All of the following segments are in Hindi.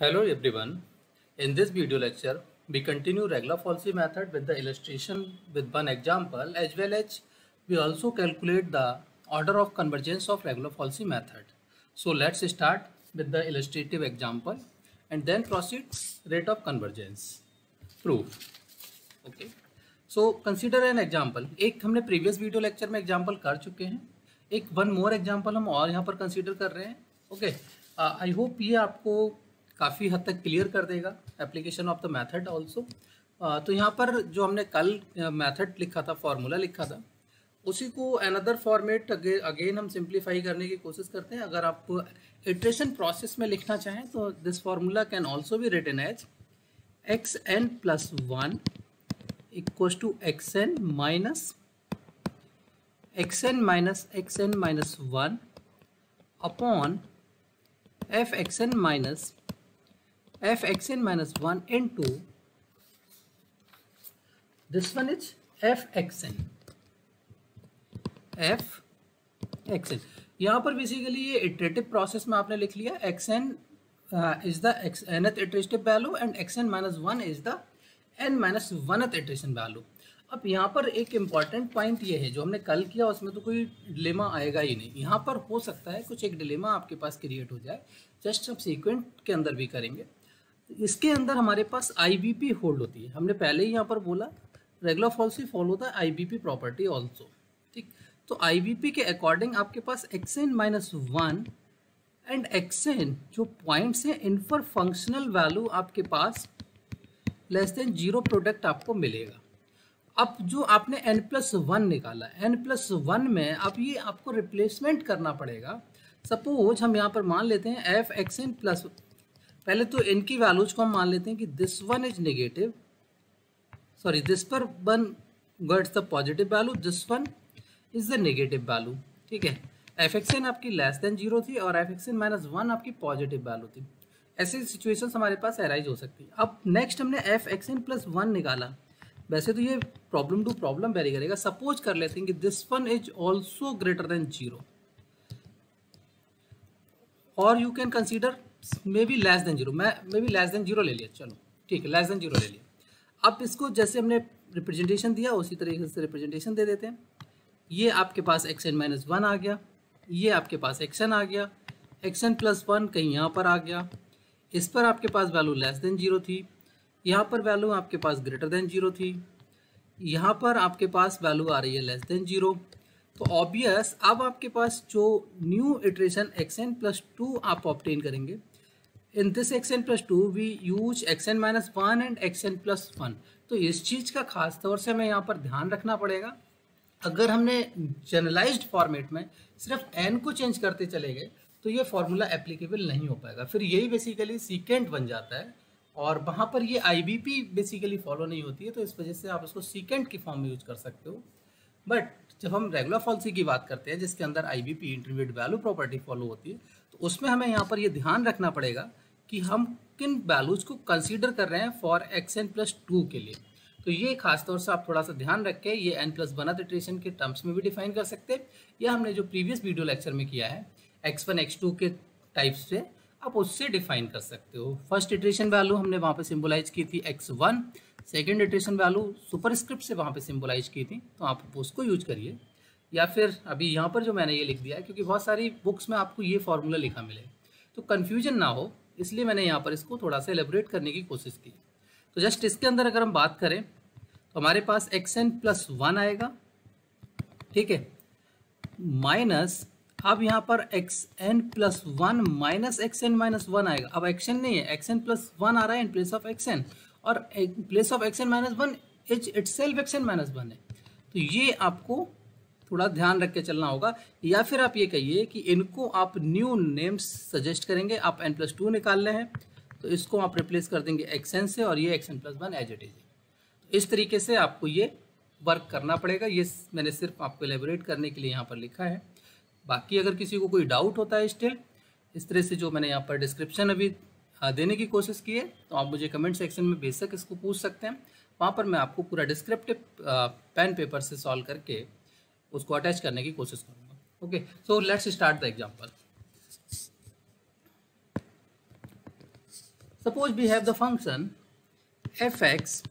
Hello everyone. In this video lecture, we continue Regla-Folsi method with the illustration with one example, as well as we also calculate the order of convergence of Regla-Folsi method. So let's start with the illustrative example and then proceed rate of convergence. Proof. Okay. So consider an example. एक हमने previous video lecture में example कर चुके हैं. एक one more example हम और यहाँ पर consider कर रहे हैं. Okay. I hope ये आपको काफ़ी हद तक क्लियर कर देगा application of the method also. तो यहाँ पर जो हमने कल मेथड लिखा था, फॉर्मूला लिखा था, उसी को अनदर फॉर्मेट अगेन हम सिंप्लीफाई करने की कोशिश करते हैं. अगर आप इटरेशन प्रोसेस में लिखना चाहें तो this formula can also be written as xn plus 1 equals to xn minus xn minus 1 upon fxn minus 1 into this one is fxn. यहाँ पर बेसिकली ये इटरेटिव प्रोसेस में आपने लिख लिया xn is the nth iterative value and xn minus 1 is the n minus 1th iteration value. अब यहाँ पर एक इम्पॉर्टेंट पॉइंट ये है, जो हमने कल किया उसमें तो कोई डिलेमा आएगा ही नहीं. यहाँ पर हो सकता है कुछ एक डिलेमा आपके पास क्रिएट हो जाए, जस्ट अब सीक्वेंट के अंदर भी करेंगे. इसके अंदर हमारे पास IBP होल्ड होती है. हमने पहले ही यहाँ पर बोला regular-falsies follow the IBP property also. ठीक, तो IBP के अकॉर्डिंग आपके पास xn माइनस 1 एंड xn जो पॉइंट्स हैं इन फॉर फंक्शनल वैल्यू आपके पास लेस देन 0 प्रोडक्ट आपको मिलेगा. अब जो आपने n+1 निकाला, n+1 में अब ये आपको रिप्लेसमेंट करना पड़ेगा. सपोज हम यहाँ पर मान लेते हैं fxn प्लस, पहले तो इनकी वैल्यूज को हम मान लेते हैं कि this one is negative, sorry this पर one gets the positive value, this one is the negative value. ठीक है, fxn आपकी लेस देन 0 थी और fxn माइनस 1 आपकी पॉजिटिव वैल्यू थी. ऐसी सिचुएशंस हमारे पास अराइज हो सकती है. अब नेक्स्ट हमने fxn प्लस 1 निकाला. वैसे तो ये प्रॉब्लम टू प्रॉब्लम वेरी करेगा. सपोज कर लेते हैं कि this one is also greater than 0 और you can consider may be less than 0. मैं मे बी लेस देन 0 ले लिया, चलो ठीक है, लेस देन 0 ले लिया. अब इसको जैसे हमने रिप्रेजेंटेशन दिया उसी तरीके से रिप्रेजेंटेशन दे देते हैं. ये आपके पास xn माइनस 1 आ गया, ये आपके पास xn आ गया, xn प्लस 1 कहीं यहाँ पर आ गया, इस पर आपके पास वैल्यू लेस देन 0 थी, यहाँ पर वैल्यू आपके पास ग्रेटर देन 0 थी, यहाँ पर आपके पास वैल्यू आ रही है लेस देन 0. तो ऑब्वियस अब आपके पास जो न्यू इटरेशन xn प्लस 2 आप ऑब्टेन करेंगे, in this xn plus 2 we use xn minus 1 and xn plus 1. तो इस चीज़ का खास तौर से हमें यहाँ पर ध्यान रखना पड़ेगा. अगर हमने जनरलाइज्ड फॉर्मेट में सिर्फ n को चेंज करते चले गए तो ये फॉर्मूला एप्लीकेबल नहीं हो पाएगा. फिर यही बेसिकली सीकेंट बन जाता है और वहाँ पर ये IBP बेसिकली फॉलो नहीं होती है. तो इस वजह से आप इसको सीकेंट की फॉर्म में यूज कर सकते हो. बट जब हम रेगुलर-फॉल्सी की बात करते हैं जिसके अंदर IBP intermediate value property follow होती है, तो उसमें हमें यहाँ पर ये ध्यान रखना पड़ेगा कि हम किन वैल्यूज को कंसीडर कर रहे हैं फॉर xn प्लस 2 के लिए. तो ये खास तौर से आप थोड़ा सा ध्यान रख के ये n+1th इटरेशन के टर्म्स में भी डिफाइन कर सकते हैं, या हमने जो प्रीवियस वीडियो लेक्चर में किया है x1 x2 के टाइप से आप उससे डिफाइन कर सकते हो. फर्स्ट इटरेशन वैल्यू हमने वहाँ पे सिंबलाइज की थी x1, second iteration value superscript से वहाँ पे सिंबलाइज की थी, तो आप उसको यूज करिए. या फिर अभी यहाँ पर जो मैंने ये लिख दिया है, क्योंकि बहुत सारी बुक्स में आपको ये फॉर्मूला लिखा मिले तो कन्फ्यूजन ना हो, इसलिए मैंने यहाँ पर इसको थोड़ा सा एलेबोरेट करने की कोशिश की. तो जस्ट इसके अंदर अगर हम बात करें तो हमारे पास xn प्लस 1 आएगा, ठीक है, माइनस अब यहाँ पर xn plus 1 minus xn minus 1 आएगा. अब xn नहीं है, xn प्लस 1 आ रहा है इन प्लेस ऑफ xn, और place of xn minus 1 is itself xn minus 1 है. तो ये आपको थोड़ा ध्यान रख के चलना होगा. या फिर आप ये कहिए कि इनको आप न्यू नेम्स सजेस्ट करेंगे. आप n+2 निकाल रहे हैं तो इसको आप रिप्लेस कर देंगे xn से, और ये xn plus 1 as it is. तो इस तरीके से आपको ये वर्क करना पड़ेगा. ये मैंने सिर्फ आपको एलेबोरेट करने के लिए यहाँ पर लिखा है. बाकी अगर किसी को कोई डाउट होता है स्टिल इस तरह से जो मैंने यहाँ पर डिस्क्रिप्शन अभी देने की कोशिश की है, तो आप मुझे कमेंट सेक्शन में बेशक इसको पूछ सकते हैं. वहाँ पर मैं आपको पूरा डिस्क्रिप्टिव पेन पेपर से सॉल्व करके उसको अटैच करने की कोशिश करूँगा. Okay, so let's start the example. Suppose we have the function fx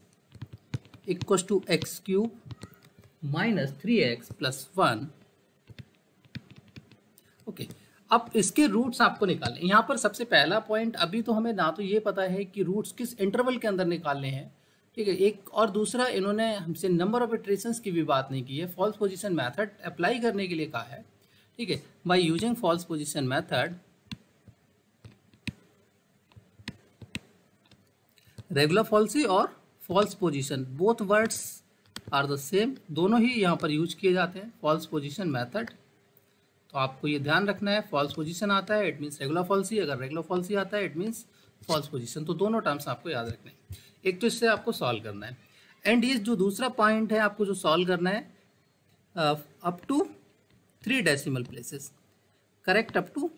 equals to x cube minus 3x plus 1. Okay, अब इसके रूट्स आपको निकालने। यहाँ पर सबसे पहला पॉइंट, अभी तो हमें ना तो ये पता है कि रूट्स किस इंटरवल के अंदर निकालने हैं, ठीक है। एक और दूसरा, इन्होंने हमसे नंबर ऑफ इटरेशंस की भी बात नहीं की है। फॉल्स पोजीशन मेथड अप्लाई करने के लिए कहा है, ठीक है। By using false position method, regular falsi और false position both words are the same, दोनों ही यहाँ पर यूज किए जाते हैं। फॉल्स पोजीशन मेथड, तो आपको ये ध्यान रखना है, फॉल्स पोजीशन आता है इट मीन्स रेगुलर फॉल्सी, अगर रेगुलर फॉल्सी आता है इट मीन्स फॉल्स पोजीशन। तो दोनों टर्म्स आपको याद रखने हैं। एक तो इससे आपको सॉल्व करना है, एंड ये जो दूसरा पॉइंट है आपको जो सॉल्व करना है up to 3 decimal places, correct, up to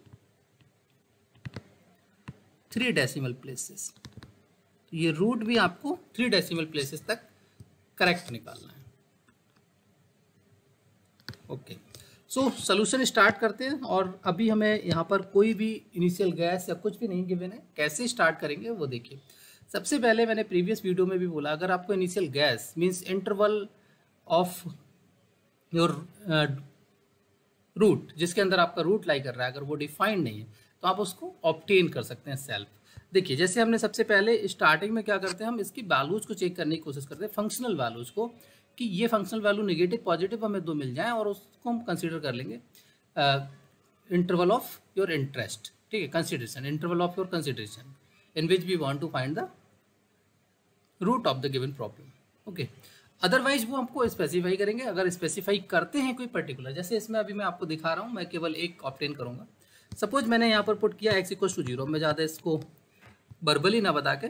3 decimal places. तो ये रूट भी आपको 3 डेसिमल प्लेसेस तक करेक्ट निकालना है। ओके, सो सोल्यूशन स्टार्ट करते हैं। और अभी हमें यहाँ पर कोई भी इनिशियल गैस या कुछ भी नहीं गिवन है, कैसे स्टार्ट करेंगे वो देखिए। सबसे पहले मैंने प्रीवियस वीडियो में भी बोला, अगर आपको initial guess means interval of your root, जिसके अंदर आपका रूट लाई कर रहा है, अगर वो डिफाइंड नहीं है तो आप उसको ऑब्टेन कर सकते हैं सेल्फ। देखिए, जैसे हमने सबसे पहले स्टार्टिंग में क्या करते हैं, हम इसकी वैल्यूज को चेक करने की कोशिश करते हैं, फंक्शनल वैल्यूज को, कि ये फंक्शनल वैल्यू नेगेटिव पॉजिटिव हमें 2 मिल जाए, और उसको हम कंसीडर कर लेंगे इंटरवल ऑफ योर इंटरेस्ट, ठीक है, consideration, interval of your consideration in which we want to find the root of the given problem. Okay, otherwise वो हमको स्पेसिफाई करेंगे। अगर स्पेसिफाई करते हैं कोई पर्टिकुलर, जैसे इसमें अभी मैं आपको दिखा रहा हूँ, मैं केवल एक ऑब्टेन करूँगा। सपोज मैंने यहाँ पर पुट किया x इक्वल्स टू 0, मैं ज़्यादा इसको वर्बली ना बता के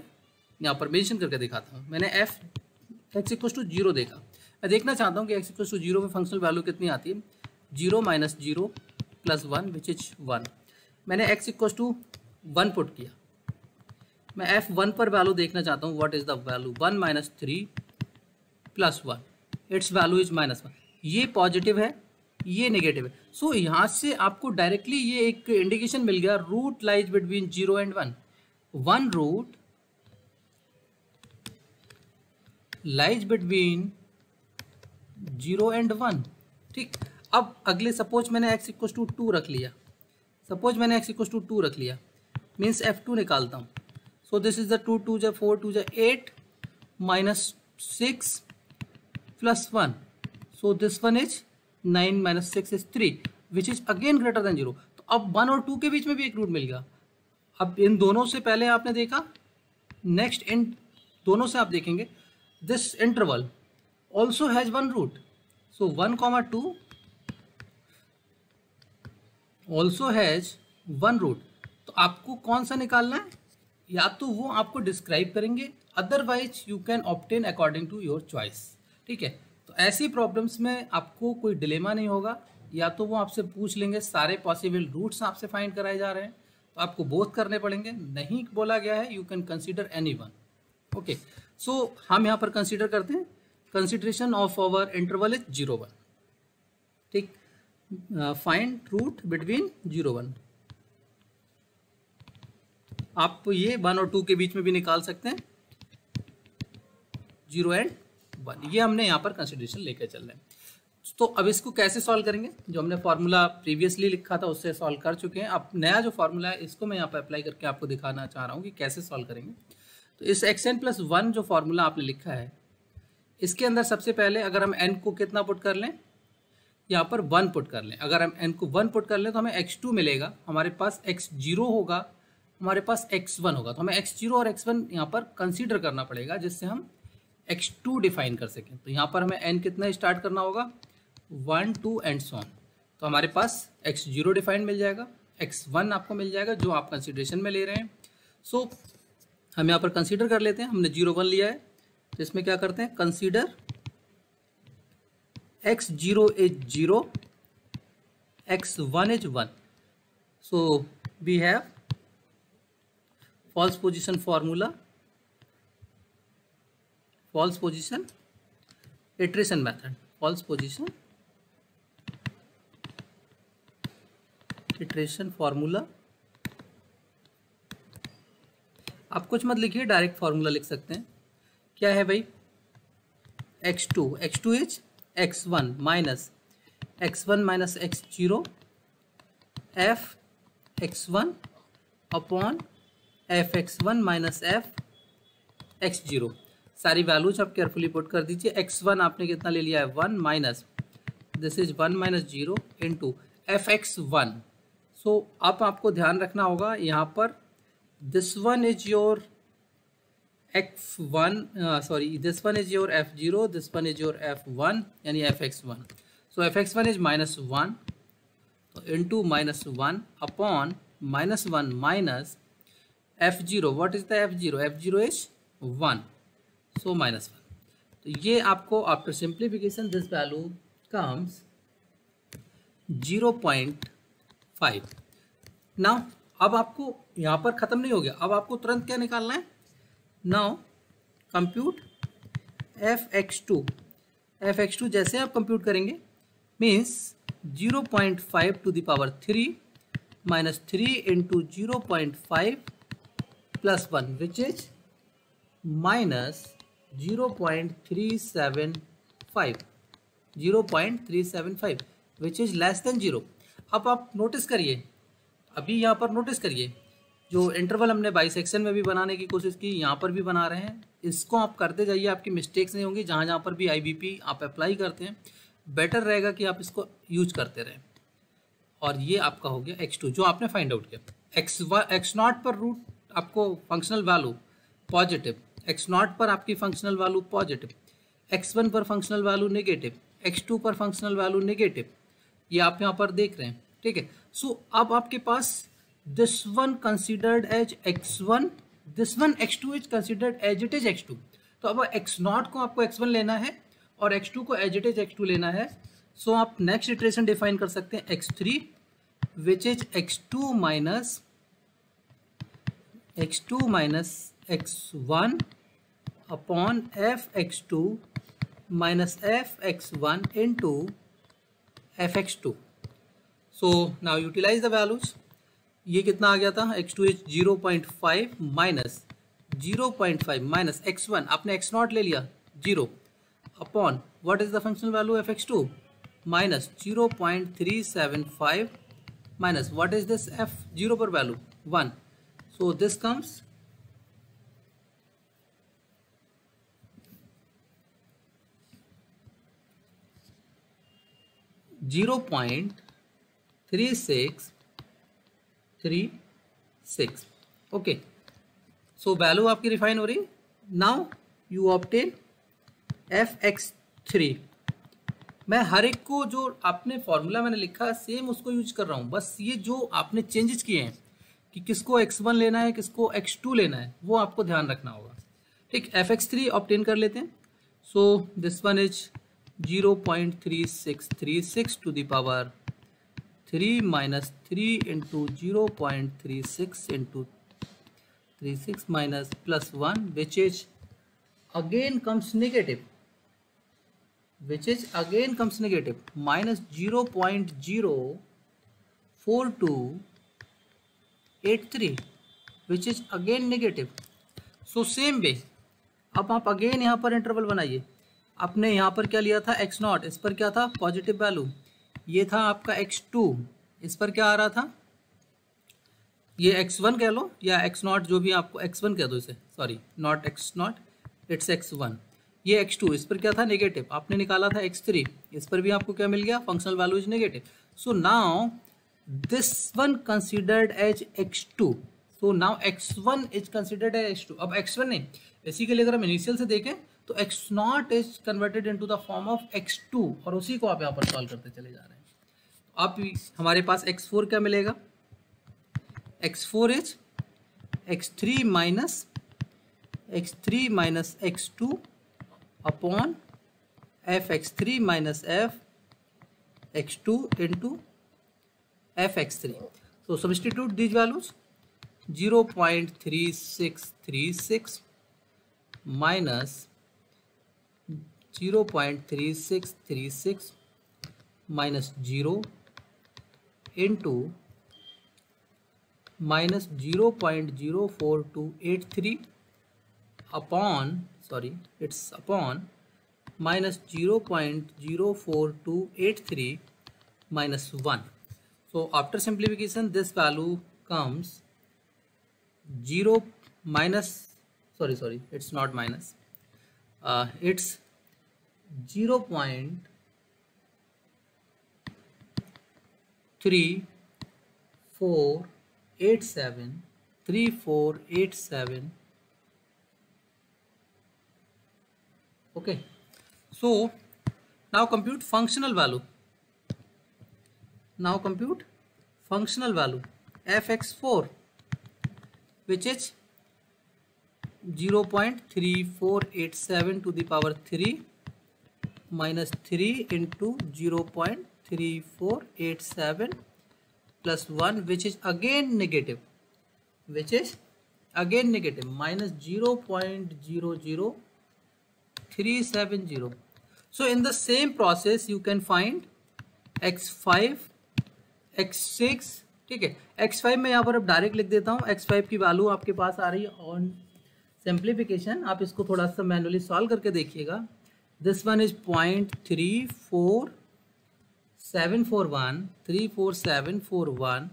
यहाँ पर मेंशन करके दिखाता हूँ। मैंने x इक्वल्स टू 0 देखा, मैं देखना चाहता हूँ कि x इक्वल्स टू 0 में फंक्शनल वैल्यू कितनी आती है, 0 माइनस 0 प्लस 1 विच इज 1। मैंने x इक्वल्स टू 1 पुट किया, मैं f1 पर वैल्यू देखना चाहता हूँ, what is the value, 1 minus 3 plus 1, it's value is -1। ये पॉजिटिव है, ये नेगेटिव है। सो यहाँ से आपको डायरेक्टली ये एक इंडिकेशन मिल गया, root lies between 0 and 1, 1 root lies between 0 and 1, ठीक। अब अगले, सपोज मैंने x इक्वल टू 2 रख लिया, सपोज मैंने x इक्वल टू 2 रख लिया, मीन्स f2 निकालता हूँ। सो दिस इज द 2 2 जा 4 2 जा 8 minus 6 plus 1, so this one is 9 minus 6 is 3 which is again greater than 0। तो अब 1 और 2 के बीच में भी एक रूट मिल गया। अब इन दोनों से पहले आपने देखा, नेक्स्ट इन दोनों से आप देखेंगे, this interval also has 1 root, so 1, 2 also has 1 root. तो आपको कौन सा निकालना है, या तो वो आपको डिस्क्राइब करेंगे, otherwise you can obtain according to your choice, ठीक है। तो ऐसी प्रॉब्लम्स में आपको कोई डिलेमा नहीं होगा, या तो वो आपसे पूछ लेंगे सारे पॉसिबल रूट्स आपसे फाइंड कराए जा रहे हैं तो आपको बोथ करने पड़ेंगे, नहीं बोला गया है you can consider any one. Okay, so हम यहाँ पर कंसीडर करते हैं, consideration of our interval is 0 1, ठीक। फाइंड रूट बिटवीन 0 1, आप ये 1 और 2 के बीच में भी निकाल सकते हैं, 0 एंड 1, ये हमने यहाँ पर कंसिडरेशन लेकर चल रहे हैं। तो अब इसको कैसे सॉल्व करेंगे, जो हमने फार्मूला प्रीवियसली लिखा था उससे सॉल्व कर चुके हैं। अब नया जो फार्मूला है इसको मैं यहाँ पर अप्लाई करके आपको दिखाना चाह रहा हूँ कि कैसे सॉल्व करेंगे। तो इस xn+1 जो फार्मूला आपने लिखा है, इसके अंदर सबसे पहले अगर हम n को कितना पुट कर लें, यहाँ पर 1 पुट कर लें। अगर हम n को 1 पुट कर लें तो हमें x2 मिलेगा, हमारे पास x0 होगा, हमारे पास x1 होगा। तो हमें x0 और x1 यहाँ पर कंसीडर करना पड़ेगा, जिससे हम x2 डिफाइन कर सकें। तो यहाँ पर हमें n कितना स्टार्ट करना होगा, 1 2 एंड सो ऑन। तो हमारे पास x0 डिफाइन मिल जाएगा, x1 आपको मिल जाएगा जो आप कंसीडरेशन में ले रहे हैं। सो हम यहाँ पर कंसीडर कर लेते हैं, हमने 0 1 लिया है, तो इसमें क्या करते हैं, consider x0 is 0, x1 is 1। So we have false position formula, false position iteration method, false position iteration formula। आप कुछ मत लिखिए, डायरेक्ट फार्मूला लिख सकते हैं। क्या है भाई, x2 is x1 minus x0 f x1 upon f x1 minus f x0। सारी वैल्यूज आप केयरफुली पुट कर दीजिए। x1 आपने कितना ले लिया है 1 minus this is 1 minus 0 into F x 1। सो अब आपको ध्यान रखना होगा यहाँ पर this one is your x1 sorry this one is your f0, this one is your f1 यानी fx1। सो fx1 इज -1 तो into -1 upon -1 minus f0। What is the f0? f0 is 1 सो -1। तो ये आपको after simplification this value comes 0.5। Now अब आपको यहाँ पर ख़त्म नहीं हो गया, अब आपको तुरंत क्या निकालना है। Now compute f x two जैसे आप कंप्यूट करेंगे means 0.5 to the power 3 minus 3 into 0.5 plus 1 which is minus 0.375 which is less than 0। अब आप नोटिस करिए, अभी यहाँ पर नोटिस करिए जो इंटरवल हमने बाइसेक्शन में भी बनाने की कोशिश की, यहाँ पर भी बना रहे हैं। इसको आप करते जाइए, आपकी मिस्टेक्स नहीं होंगी। जहाँ जहाँ पर भी आईबीपी आप अप्लाई करते हैं बेटर रहेगा कि आप इसको यूज करते रहें। और ये आपका हो गया x2 जो आपने फाइंड आउट किया। x0 पर रूट आपको फंक्शनल वैल्यू पॉजिटिव, x0 पर आपकी फंक्शनल वैल्यू पॉजिटिव, x1 पर फंक्शनल वैल्यू नेगेटिव, x2 पर फंक्शनल वैल्यू नेगेटिव, ये आप यहाँ पर देख रहे हैं। ठीक है, सो अब आपके पास this one considered as x1, this one x2 is considered as it is x2। तो अब x0 को आपको x1 लेना है और x2 को एज इट इज x2 लेना है। सो आप नेक्स्ट इटरेशन डिफाइन कर सकते हैं x3 which is x2 minus x1 upon f x2 minus f x1 into f x2। So now utilize the values. ये कितना आ गया था, x2 is 0.5 minus 0.5 minus x1 आपने x0 ले लिया 0 upon what is the functional value F x2 minus 0.375 minus what is this f0 पर value 1। So this comes 0.3636। Okay, so value आपकी रिफाइन हो रही। Now you obtain fx3। मैं हर एक को जो आपने फॉर्मूला मैंने लिखा सेम उसको यूज कर रहा हूँ, बस ये जो आपने चेंजेस किए हैं कि किसको x1 लेना है किसको x2 लेना है वो आपको ध्यान रखना होगा। ठीक, fx3 ऑब्टेन कर लेते हैं। सो this one is 0.3636 to the power 3 minus 3 into 0.36 into 36 minus plus 1 which is again comes negative minus 0.04283 which is again negative। so same way अब आप अगेन यहाँ पर इंटरवल बनाइए। आपने यहाँ पर क्या लिया था x0, इस पर क्या था पॉजिटिव वैल्यू, ये था आपका x2, इस पर क्या आ रहा था ये x1 कह लो या x0 जो भी आपको x1 कह दो इसे, sorry not x0 it's x1। ये x2 इस पर क्या था नेगेटिव, आपने निकाला था x3, इस पर भी आपको क्या मिल गया functional value is negative. So now this one considered as x2, so now x1 is considered as x2। अब x1 नहीं, बेसिकली अगर हम इनिशियल से देखें तो x0 is converted into the form of x2 और उसी को आप यहाँ पर सॉल्व करते चले जा रहे हैं। तो अब हमारे पास x4 क्या मिलेगा, x4 is x3 minus x2 upon F x3 minus F x2 into F x3। So substitute these values 0.3636 minus 0.3636 minus 0 into minus 0.04283 upon it's upon minus 0.04283 minus 1. So after simplification this value comes 0 minus it's not minus, it's 0.3487 okay. So now compute functional value fx4 which is 0.3487 to the power 3 minus 3 into 0.3487 plus 1 which is again negative minus 0.00370. So in the same process you can find x5 x6 ठीक है. x5 में यहाँ पर अब डायरेक्ट लिख देता हूँ. x5 की वैल्यू आपके पास आ रही है ऑन सिंप्लीफिकेशन. आप इसको थोड़ा सा मैनुअली सॉल्व करके देखिएगा. This one is 0.34741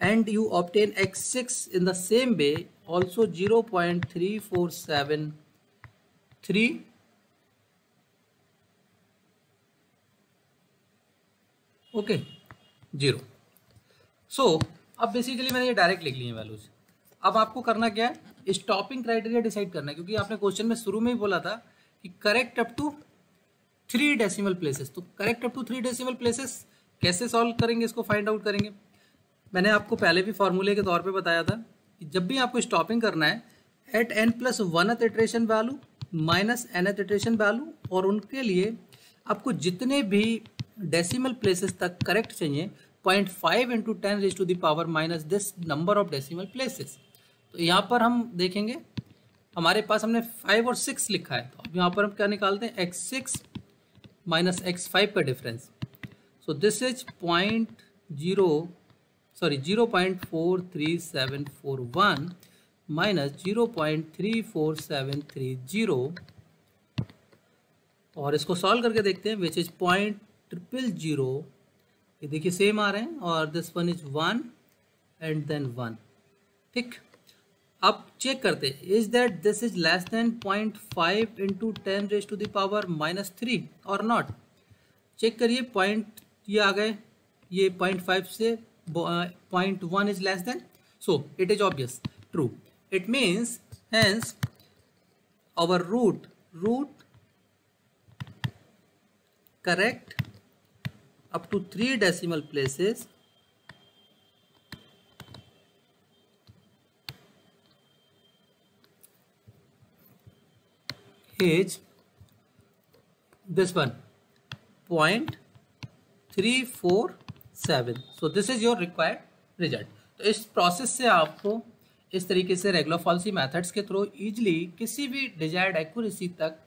and you obtain x6 in the same way also 0.3473 okay 0. सो अब बेसिकली मैंने ये डायरेक्ट लिख ली है वैल्यूज. अब आपको करना क्या है, स्टॉपिंग क्राइटेरिया डिसाइड करना है, क्योंकि आपने क्वेश्चन में शुरू में ही बोला था कि correct up to 3 decimal places. तो correct up to 3 decimal places कैसे सॉल्व करेंगे, इसको फाइंड आउट करेंगे. मैंने आपको पहले भी फॉर्मूले के तौर पे बताया था कि जब भी आपको स्टॉपिंग करना है at n+1th iteration value minus nth iteration value, और उनके लिए आपको जितने भी डेसिमल प्लेसेस तक करेक्ट चाहिए 0.5 into 10 raised to the power minus this number of decimal places. तो यहाँ पर हम देखेंगे हमारे पास हमने 5 और 6 लिखा है, तो अब यहाँ पर हम क्या निकालते हैं x6 माइनस x5 का difference. So this is 0.43741 minus 0.34730, और इसको सॉल्व करके देखते हैं विच इज 0.000. ये देखिए सेम आ रहे हैं, और this one is 1 and then 1. ठीक, अब चेक करते हैं is that this is less than 0.5 into 10 raise to the power minus 3 और नॉट. चेक करिए पॉइंट ये आ गए, ये 0.5 से 0.1 is less than, so it is obvious true. It means hence our root correct up to 3 decimal places is this one 0.347. so this is your required result. तो इस प्रोसेस से आपको इस तरीके से रेगुलर फॉल्सी मेथड्स के थ्रू इजीली किसी भी डिजायर्ड एक्यूरेसी तक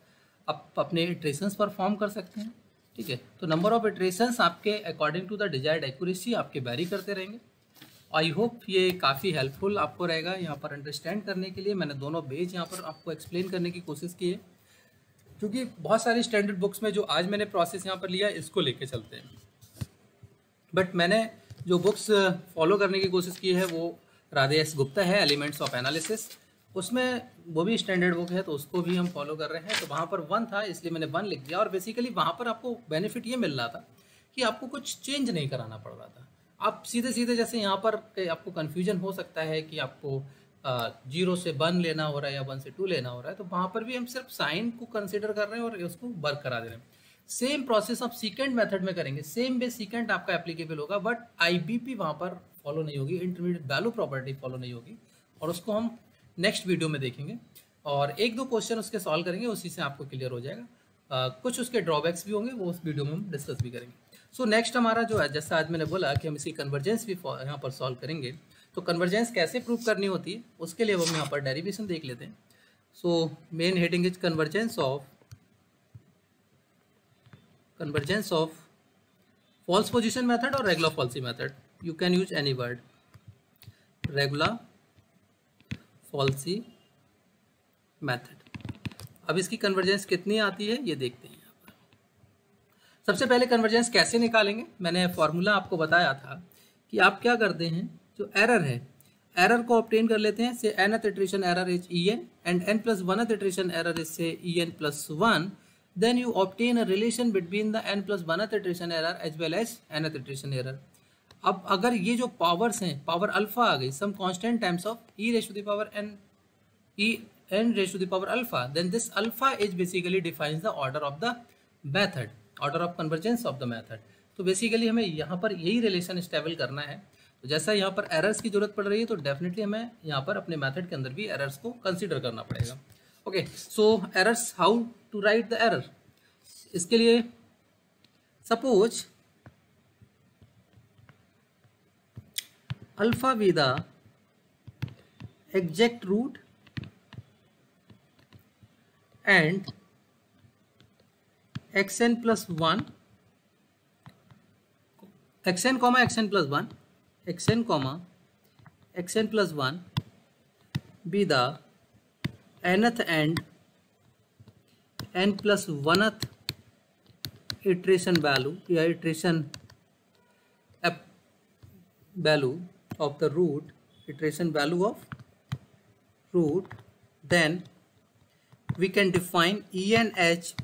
आप अपने इटरेशंस परफॉर्म कर सकते हैं. ठीक है, तो नंबर ऑफ इटरेशंस आपके according to the desired accuracy आपके वैरी करते रहेंगे. आई होप ये काफ़ी हेल्पफुल आपको रहेगा यहाँ पर अंडरस्टैंड करने के लिए. मैंने दोनों बेस यहाँ पर आपको एक्सप्लेन करने की कोशिश की है, क्योंकि बहुत सारी स्टैंडर्ड बुक्स में जो आज मैंने प्रोसेस यहाँ पर लिया इसको लेके चलते हैं, बट मैंने जो बुक्स फॉलो करने की कोशिश की है वो राधे एस गुप्ता है, एलिमेंट्स ऑफ एनालिसिस. उसमें वो भी स्टैंडर्ड बुक है, तो उसको भी हम फॉलो कर रहे हैं. तो वहाँ पर 1 था इसलिए मैंने 1 लिख दिया, और बेसिकली वहाँ पर आपको बेनिफिट ये मिल रहा था कि आपको कुछ चेंज नहीं कराना पड़ रहा था. आप सीधे सीधे जैसे यहाँ पर आपको कन्फ्यूजन हो सकता है कि आपको 0 से 1 लेना हो रहा है या 1 से 2 लेना हो रहा है, तो वहाँ पर भी हम सिर्फ साइन को कंसिडर कर रहे हैं और उसको वर्क करा दे रहे हैं. सेम प्रोसेस आप सीकेंड मेथड में करेंगे, सेम वे सीकेंड आपका एप्लीकेबल होगा, बट IBP वहाँ पर फॉलो नहीं होगी, इंटरमीडिएट वैल्यू प्रॉपर्टी फॉलो नहीं होगी, और उसको हम नेक्स्ट वीडियो में देखेंगे और 1-2 क्वेश्चन उसके सॉल्व करेंगे, उसी से आपको क्लियर हो जाएगा. कुछ उसके ड्रॉबैक्स भी होंगे, वो उस वीडियो में हम डिस्कस भी करेंगे. सो नेक्स्ट हमारा जो है, जैसा आज मैंने बोला कि हम इसकी कन्वर्जेंस भी यहाँ पर सॉल्व करेंगे. तो कन्वर्जेंस कैसे प्रूव करनी होती है उसके लिए हम यहाँ पर डेरिवेशन देख लेते हैं. So main heading is convergence of false position method और regular falsi method. You can use any word. Regular falsi method. अब इसकी कन्वर्जेंस कितनी आती है ये देखते हैं। यहाँ पर सबसे पहले कन्वर्जेंस कैसे निकालेंगे, मैंने फॉर्मूला आपको बताया था कि आप क्या करते हैं, जो एरर है एरर को ऑब्टेन कर लेते हैं से nth iteration error is en and n plus 1th iteration error is से en plus 1, then you obtain a relation between the n plus 1th iteration error as well as nth iteration error। अब अगर ये जो पावर्स हैं, पावर अल्फा आ गई some constant times of e raised to the power n raised to the power alpha, then this alpha is basically defines the order of the method, order of convergence of the method। तो बेसिकली हमें यहाँ पर यही रिलेशन स्टेबल करना है। तो जैसा यहाँ पर एरर्स की जरूरत पड़ रही है तो डेफिनेटली हमें यहाँ पर अपने मेथड के अंदर भी एरर्स को कंसीडर करना पड़ेगा। Okay, so errors, how to write the error. इसके लिए suppose alpha be the exact root and xn plus 1 xn comma xn plus 1 xn comma xn plus 1 be the nth and n plus 1th iteration value या iteration value of the root, iteration value of root, then we can define en as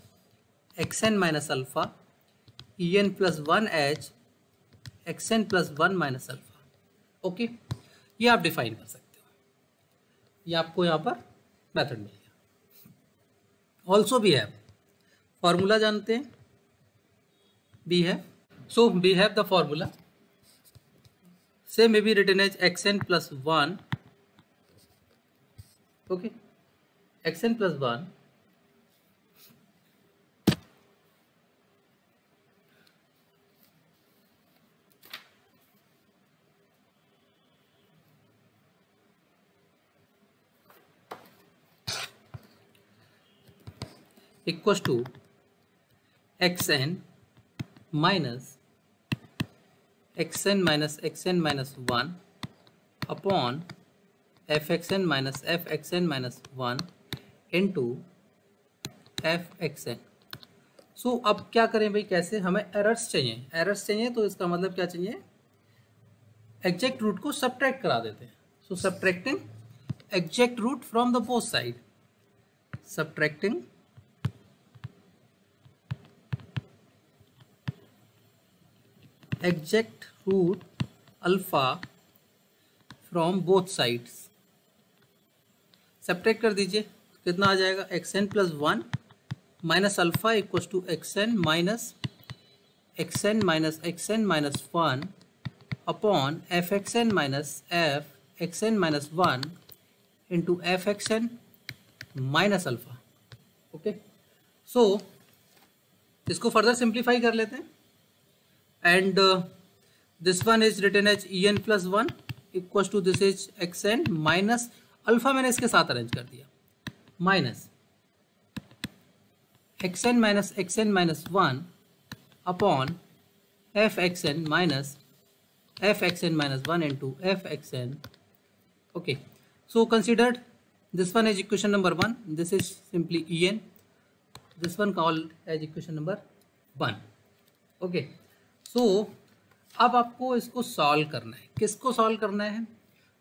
xn minus alpha, en plus 1 as xn plus 1 minus alpha। Okay, ये आप डिफाइन कर सकते हो, ये आपको यहाँ पर मेथड मिल गया। ऑल्सो भी है फॉर्मूला जानते हैं, बी है, so be have the formula से may be written as xn plus 1, okay, xn plus 1 equals to xn minus xn minus xn minus 1 upon fxn minus fxn minus 1 into fxn। सो अब क्या करें भाई, कैसे, हमें एरर्स चाहिए, एरर्स चाहिए तो इसका मतलब क्या चाहिए, एग्जैक्ट रूट को सब्ट्रैक्ट करा देते हैं। So subtracting exact root from the both side, subtracting exact root alpha from both sides. Subtract कर दीजिए, कितना आ जाएगा, xn plus 1 minus alpha equals to xn minus xn minus xn minus 1 upon fxn minus fxn minus 1 into fxn minus alpha. Okay, so इसको फर्दर सिंप्लीफाई कर लेते हैं and this one is written as en plus 1 equals to this is xn minus alpha मैंने इसके साथ अरेंज कर दिया, minus xn minus xn minus 1 upon fxn minus fxn minus 1 into fxn। okay, so considered this one as equation number 1, this is simply en, this one called as equation number 1। okay, सो अब आपको इसको सॉल्व करना है, किसको सॉल्व करना है,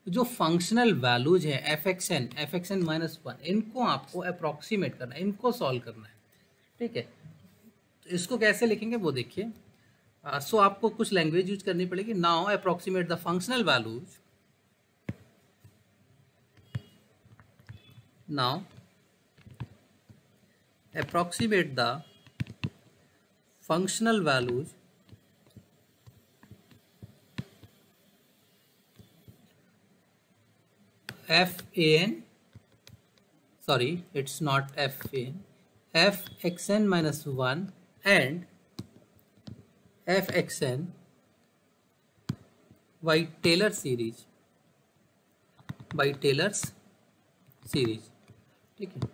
जो फंक्शनल वैल्यूज है fxn माइनस 1, इनको आपको अप्रॉक्सीमेट करना है, इनको सॉल्व करना है। ठीक है, तो इसको कैसे लिखेंगे वो देखिए। सो आपको कुछ लैंग्वेज यूज करनी पड़ेगी। Now approximate the functional values, now approximate the functional values fan, sorry it's not fan, fxn minus 1 and fxn by Taylor series, by Taylor's series। ठीक है,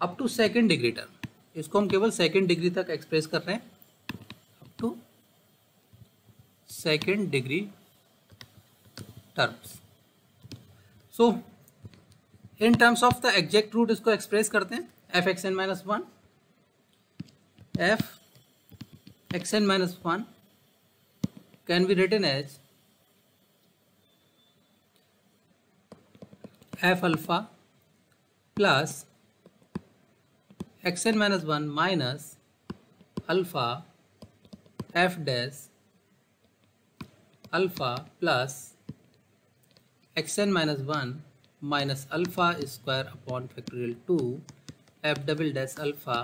up to second degree term, इसको हम केवल सेकेंड डिग्री तक एक्सप्रेस कर रहे हैं, up to second degree terms. So in terms of the exact root इसको एक्सप्रेस करते हैं, f x n minus one, f x n minus one can be written as f alpha plus x n minus one minus alpha f dash alpha plus x n minus one minus alpha square upon factorial two f double dash alpha.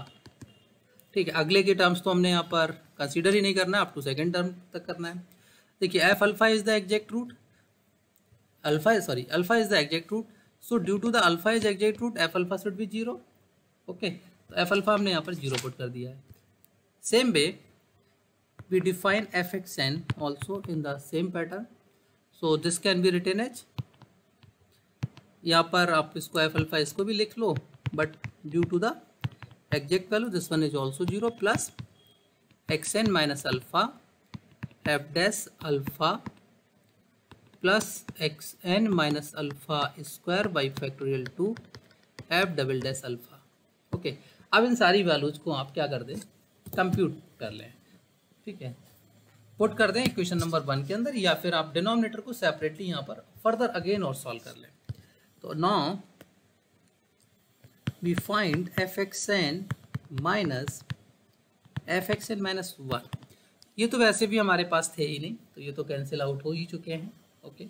ठीक है, अगले के टर्म्स तो हमने यहाँ पर कंसीडर ही नहीं करना है, अप टू सेकेंड टर्म तक करना है। देखिए f alpha is the exact root, alpha is the exact root, so due to the alpha is exact root f alpha should be zero. Okay, तो एफ अल्फा हमने यहाँ पर जीरो पुट कर दिया है। Same way we define f x n also in the same pattern, so this can be written as, यहाँ पर आप इसको एफ अल्फा इसको भी लिख लो, but due to the exact value this one is also zero plus x n minus alpha f dash alpha plus x n minus alpha square by factorial two f double dash alpha. Okay, अब इन सारी वैल्यूज को आप क्या कर दें, कंप्यूट कर लें। ठीक है, पुट कर दें इक्वेशन नंबर वन के अंदर, या फिर आप डिनोमिनेटर को सेपरेटली यहाँ पर फर्दर अगेन और सॉल्व कर लें। तो now we find f x n minus f x n minus one. ये तो वैसे भी हमारे पास थे ही नहीं, तो ये तो कैंसिल आउट हो ही चुके हैं। ओके,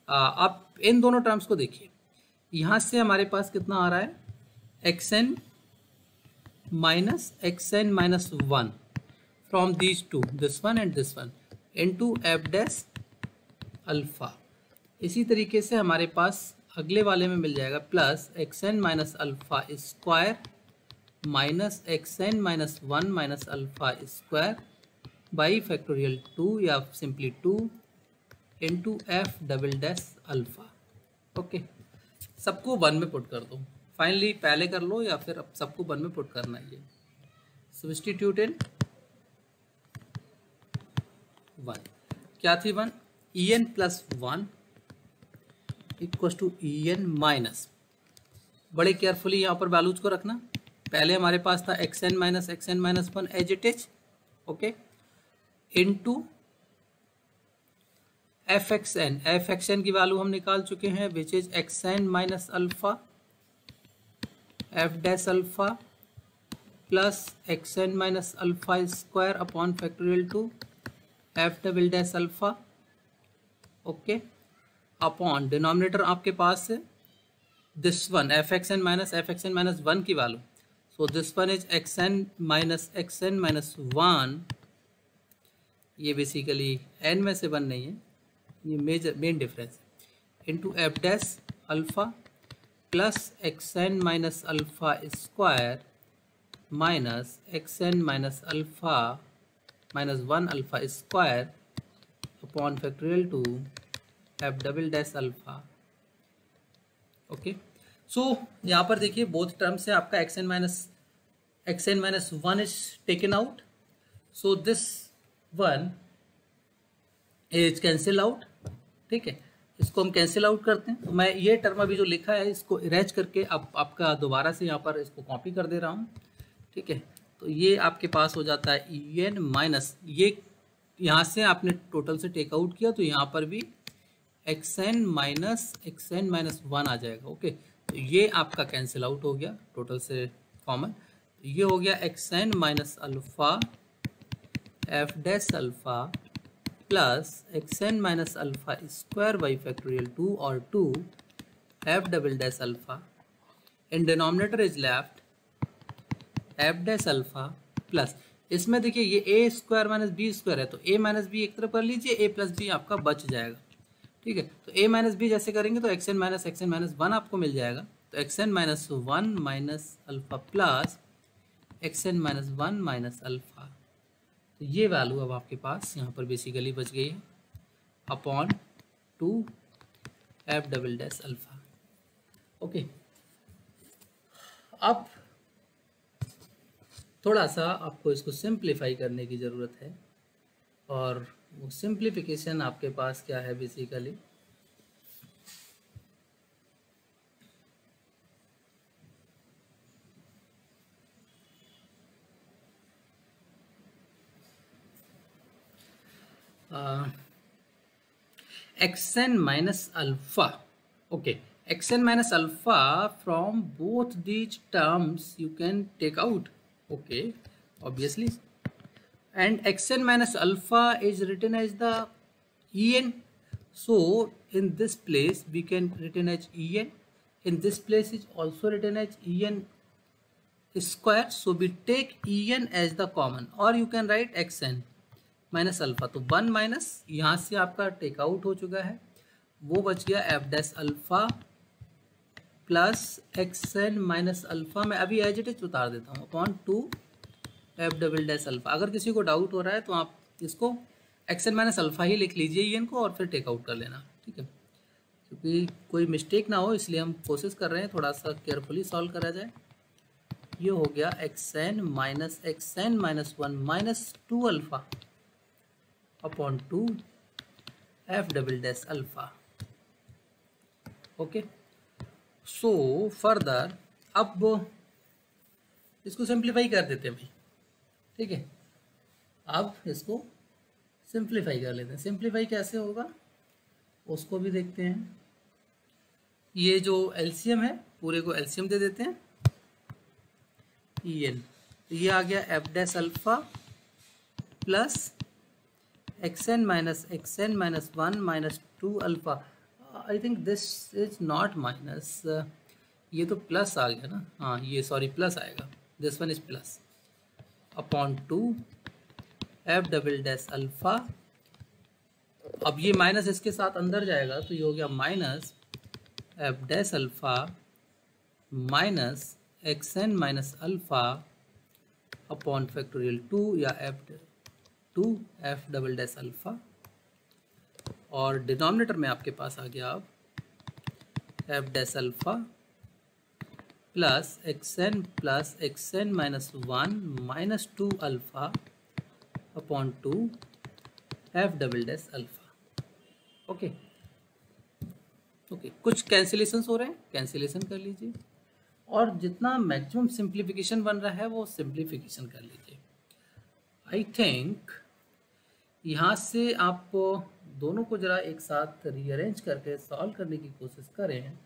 आप इन दोनों टर्म्स को देखिए, यहाँ से हमारे पास कितना आ रहा है, x n minus one from these two, this one and this one, into f dash alpha. इसी तरीके से हमारे पास अगले वाले में मिल जाएगा plus x n minus alpha square minus x n minus one minus alpha square by factorial two या simply two into f double dash alpha. Okay, सबको वन में पुट कर दो, फाइनली पहले कर लो या फिर अब सबको वन में पुट करना है। ये सब्स्टिट्यूट इन वन, क्या थी one, e n plus one equal to e n minus, बड़े केयरफुली यहाँ पर वैल्यूज को रखना। पहले हमारे पास था x n minus one as it is, okay, into f x n की वैल्यू हम निकाल चुके हैं which is x n minus alpha f dash alpha plus x n minus alpha square upon factorial two f double dash alpha. Okay, upon denominator आपके पास है this one f x n minus one की value, so this one is x n minus one, ये बेसिकली एन में से वन नहीं है, ये मेन डिफरेंस है, into f dash alpha plus x n minus alpha square minus x n minus alpha minus one alpha square upon factorial two f double dash alpha. Okay, so यहाँ पर देखिए बोथ टर्म से आपका x n minus one is taken out, so this one is cancel out. ठीक है, इसको हम कैंसिल आउट करते हैं। तो मैं ये टर्म अभी जो लिखा है इसको इरेज करके अब आपका दोबारा से यहाँ पर इसको कॉपी कर दे रहा हूँ। ठीक है, तो ये आपके पास हो जाता है ई एन माइनस, ये यहाँ से आपने टोटल से टेक आउट किया तो यहाँ पर भी एक्स एन माइनस वन आ जाएगा। ओके, तो ये आपका कैंसिल आउट हो गया टोटल से कॉमन, तो ये हो गया x n minus alpha f dash alpha plus x n minus alpha square by factorial two और two f double dash alpha, in denominator is left f dash alpha plus, इसमें देखिए ये a square minus b square है, तो ए माइनस बी एक तरफ कर लीजिए, ए प्लस बी आपका बच जाएगा। ठीक है, तो a माइनस बी जैसे करेंगे तो एक्स एन माइनस वन आपको मिल जाएगा, तो x n minus one minus alpha plus x n minus one minus alpha, तो ये वैल्यू अब आपके पास यहाँ पर बेसिकली बच गई है upon two f double dash alpha. Okay, अब थोड़ा सा आपको इसको सिंप्लीफाई करने की ज़रूरत है, और वो सिंप्लीफिकेशन आपके पास क्या है basically, xn minus alpha. Okay, xn minus alpha from both these terms you can take out. Okay, obviously. And xn minus alpha is written as the en. So in this place we can written as en. In this place is also written as en square. So we take en as the common, or you can write xn minus alpha. तो 1 माइनस यहाँ से आपका टेक आउट हो चुका है, वो बच गया f dash alpha plus x n minus alpha. मैं अभी एज इट इज उतार देता हूँ upon 2 f double dash alpha. अगर किसी को डाउट हो रहा है तो आप इसको एक्स एन माइनस अल्फा ही लिख लीजिए एन को और फिर टेक आउट कर लेना, ठीक है, क्योंकि कोई मिस्टेक ना हो इसलिए हम कोशिश कर रहे हैं थोड़ा सा केयरफुली सॉल्व करा जाए. ये हो गया x n minus 1 minus 2 alpha upon 2 f double dash alpha. Okay, so further अब इसको सिंप्लीफाई कर देते हैं भाई, ठीक है. अब इसको सिंप्लीफाई कर लेते हैं. सिंप्लीफाई कैसे होगा उसको भी देखते हैं. ये जो एलसीएम है पूरे को एलसीएम दे देते हैं en. तो ये आ गया f dash alpha plus xn minus 1 minus 2 alpha. I think this is not minus, ये तो प्लस आ गया ना. हाँ ये सॉरी प्लस आएगा, this one is plus upon 2 f double dash alpha. अब ये माइनस इसके साथ अंदर जाएगा तो ये हो गया minus f dash alpha minus xn minus alpha upon factorial 2 या two f double dash alpha. और डिनोमिनेटर में आपके पास आ गया अब f dash alpha plus x n minus 1 minus 2 alpha upon 2 f double dash alpha. Okay okay, कुछ कैंसिलेशंस हो रहे हैं, कैंसिलेशन कर लीजिए और जितना मैक्सिमम सिंप्लीफिकेशन बन रहा है वो सिंप्लीफिकेशन कर लीजिए. आई थिंक यहाँ से आप दोनों को जरा एक साथ रीअरेंज करके सॉल्व करने की कोशिश करें.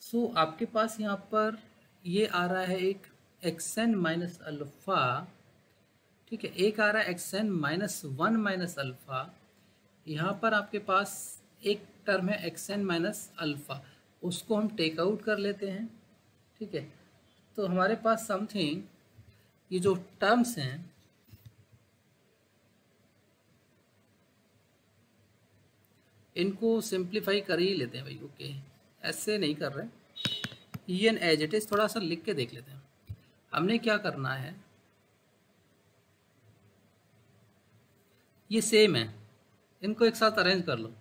सो आपके पास यहाँ पर ये आ रहा है एक एक्स-एन माइनस अल्फ़ा, ठीक है, एक आ रहा है एक्स-एन माइनस 1 माइनस अल्फ़ा. यहाँ पर आपके पास एक टर्म है एक्स-एन माइनस अल्फ़ा, उसको हम टेक आउट कर लेते हैं, ठीक है. तो हमारे पास समथिंग ये जो टर्म्स हैं इनको सिंप्लीफाई कर ही लेते हैं भाई. ओके, ऐसे नहीं कर रहे, en एज इट इज थोड़ा सा लिख के देख लेते हैं. हमने क्या करना है, ये सेम है, इनको एक साथ अरेंज कर लो.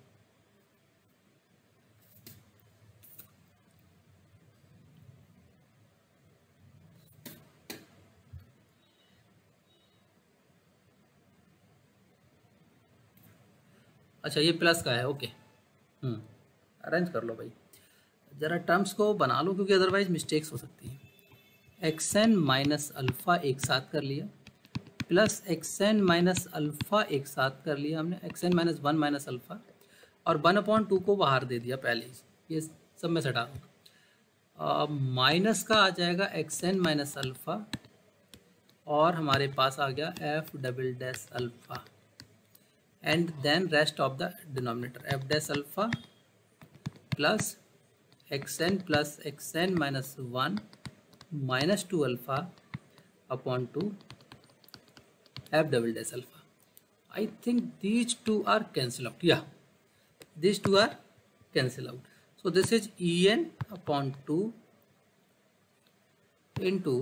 अच्छा ये प्लस का है, ओके, अरेंज कर लो भाई, ज़रा टर्म्स को बना लो क्योंकि अदरवाइज मिस्टेक्स हो सकती है. एक्स-एन माइनस अल्फ़ा एक साथ कर लिया प्लस एक्स-एन माइनस अल्फ़ा एक साथ कर लिया हमने, एक्स-एन माइनस 1 माइनस अल्फ़ा, और 1/2 को बाहर दे दिया पहले ही, ये सब में सटा दूँगा. माइनस का आ जाएगा एक्स-एन माइनस अल्फ़ा और हमारे पास आ गया F double dash alpha and then rest of the denominator f dash alpha plus xn plus xn minus 1 minus 2 alpha upon 2 f double dash alpha. I think these two are cancel out. Yeah, these two are cancel out. So this is en upon 2 into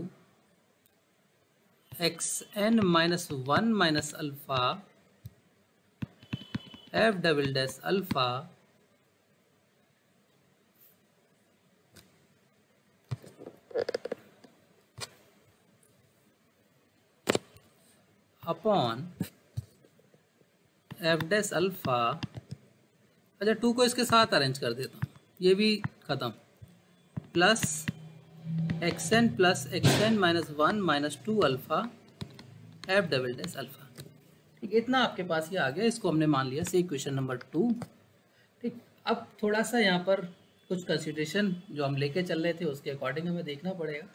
xn minus 1 minus alpha F double dash alpha upon F dash alpha. अच्छा 2 को इसके साथ अरेंज कर देता हूँ, ये भी ख़त्म, plus x n minus 1 minus 2 alpha f double dash alpha. ठीक, इतना आपके पास ये आ गया, इसको हमने मान लिया से इक्वेशन नंबर 2। ठीक, अब थोड़ा सा यहाँ पर कुछ कंसिडरेशन जो हम लेके चल रहे थे उसके अकॉर्डिंग हमें देखना पड़ेगा।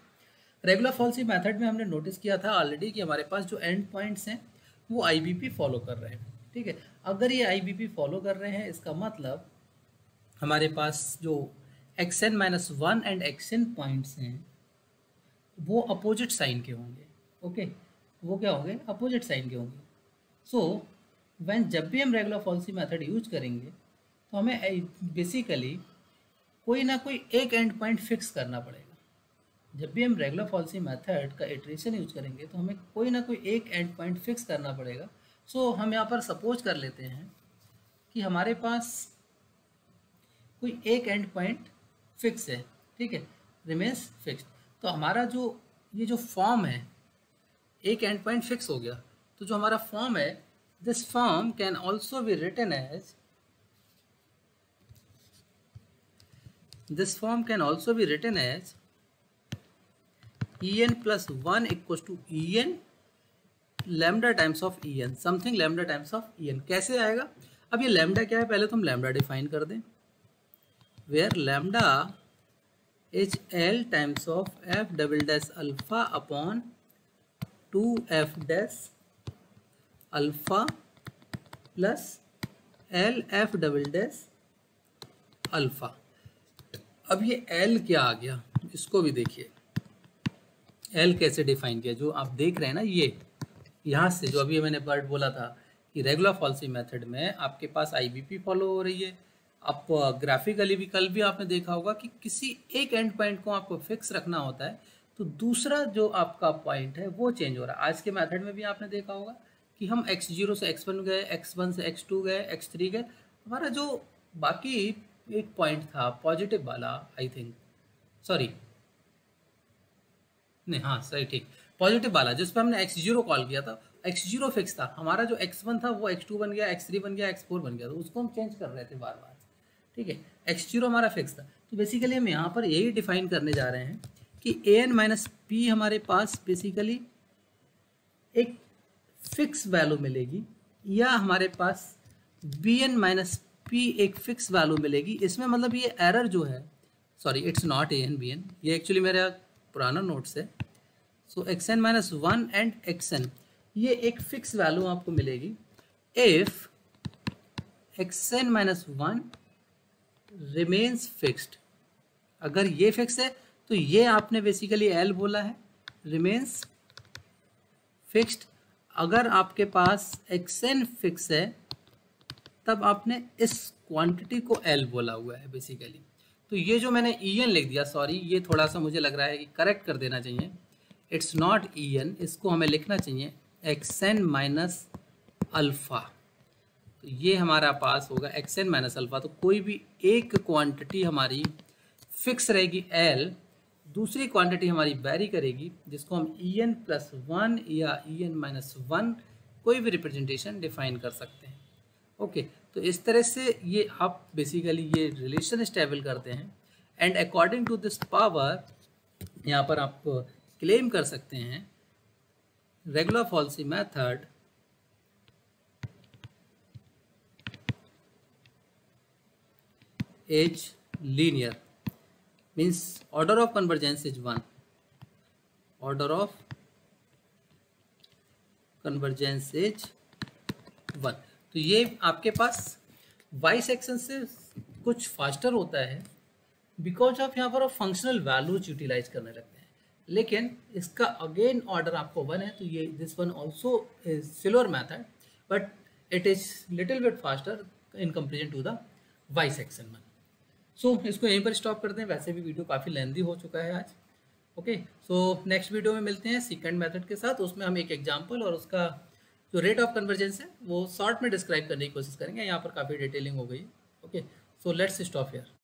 रेगुलर फॉल्सी मेथड में हमने नोटिस किया था ऑलरेडी कि हमारे पास जो एंड पॉइंट्स हैं वो आईबीपी फॉलो कर रहे हैं। ठीक है, अगर ये आईबीपी फॉलो कर रहे हैं इसका मतलब हमारे पास जो xn-1 एंड xn पॉइंट्स हैं वो अपोजिट साइन के होंगे। ओके, वो क्या होंगे, अपोजिट साइन के होंगे। सो व्हेन जब भी हम रेगुलर फॉल्सी मेथड यूज करेंगे तो हमें बेसिकली कोई ना कोई एक एंड पॉइंट फिक्स करना पड़ेगा। जब भी हम रेगुलर फॉल्सी मेथड का इटरेशन यूज करेंगे तो हमें कोई ना कोई एक एंड पॉइंट फिक्स करना पड़ेगा। सो हम यहाँ पर सपोज कर लेते हैं कि हमारे पास कोई एक एंड पॉइंट फिक्स है। ठीक है, रिमेन्स फिक्स्ड। तो हमारा जो ये जो फॉर्म है, एक एंड पॉइंट फिक्स हो गया, तो जो हमारा फॉर्म है, this form can also be written as, this form can also be written as en plus 1 equals to en lambda times of en, something lambda times of en। कैसे आएगा, अब ये lambda क्या है, पहले तो हम lambda डिफाइन कर दें, where lambda is L times of f double dash alpha upon 2f dash alpha plus L f double dash alpha। अब ये L क्या आ गया, इसको भी देखिए, एल कैसे डिफाइन किया, जो आप देख रहे हैं ना, ये यहाँ से जो अभी मैंने वर्ड बोला था कि रेगुलर फॉल्सी मेथड में आपके पास आईबीपी फॉलो हो रही है। आप ग्राफिकली भी कल भी आपने देखा होगा कि किसी एक एंड पॉइंट को आपको फिक्स रखना होता है तो दूसरा जो आपका पॉइंट है वो चेंज हो रहा है। आज के मेथड में भी आपने देखा होगा कि हम x0 से x1 गए, x1 से x2 गए, x3 गए, हमारा जो बाकी एक पॉइंट था पॉजिटिव वाला, आई थिंक, सॉरी नहीं, हाँ सही, ठीक, पॉजिटिव वाला जिस पर हमने x0 कॉल किया था, x0 फिक्स था, हमारा जो x1 था वो x2 बन गया, x3 बन गया, x4 बन गया, तो उसको हम चेंज कर रहे थे बार बार। ठीक है, x0 हमारा फिक्स था, तो बेसिकली हम यहाँ पर यही डिफाइन करने जा रहे हैं कि an-p हमारे पास बेसिकली एक फिक्स वैल्यू मिलेगी या हमारे पास bn-p एक फिक्स वैल्यू मिलेगी। इसमें मतलब ये एरर जो है, सॉरी इट्स नॉट an-bn, ये एक्चुअली मेरा पुराना नोट्स है। सो xn-1 एंड xn, ये एक फिक्स वैल्यू आपको मिलेगी इफ xn-1 रिमेन्स फिक्स्ड। अगर ये फिक्स है तो ये आपने बेसिकली L बोला है, रिमेन्स फिक्स्ड। अगर आपके पास xn फिक्स है तब आपने इस क्वांटिटी को L बोला हुआ है बेसिकली। तो ये जो मैंने en लिख दिया, सॉरी ये थोड़ा सा मुझे लग रहा है कि करेक्ट कर देना चाहिए, इट्स नॉट en, इसको हमें लिखना चाहिए xn माइनस अल्फ़ा। तो ये हमारा पास होगा xn माइनस अल्फ़ा। तो कोई भी एक क्वांटिटी हमारी फिक्स रहेगी L, दूसरी क्वांटिटी हमारी वेरी करेगी, जिसको हम en+1 या en-1 कोई भी रिप्रेजेंटेशन डिफाइन कर सकते हैं। ओके, तो इस तरह से ये आप बेसिकली ये रिलेशन स्टेबल करते हैं and according to this power यहाँ पर आप क्लेम कर सकते हैं regular falsi method is linear, means order of convergence is 1, order of convergence is 1। तो ये आपके पास वाई सेक्शन से कुछ फास्टर होता है बिकॉज ऑफ यहाँ पर आप फंक्शनल वैल्यूज यूटिलाइज करने लगते हैं, लेकिन इसका अगेन ऑर्डर आपको 1 है, तो ये this one also is similar method but it is little bit faster in comparison to the bisection one. So इसको यहीं पर स्टॉप करते हैं, वैसे भी वीडियो काफ़ी लेंदी हो चुका है आज। ओके, सो नेक्स्ट वीडियो में मिलते हैं सेकंड मेथड के साथ, उसमें हम एक एग्जांपल और उसका जो रेट ऑफ कन्वर्जेंस है वो शॉर्ट में डिस्क्राइब करने की कोशिश करेंगे। यहाँ पर काफ़ी डिटेलिंग हो गई। Okay, so let's stop here.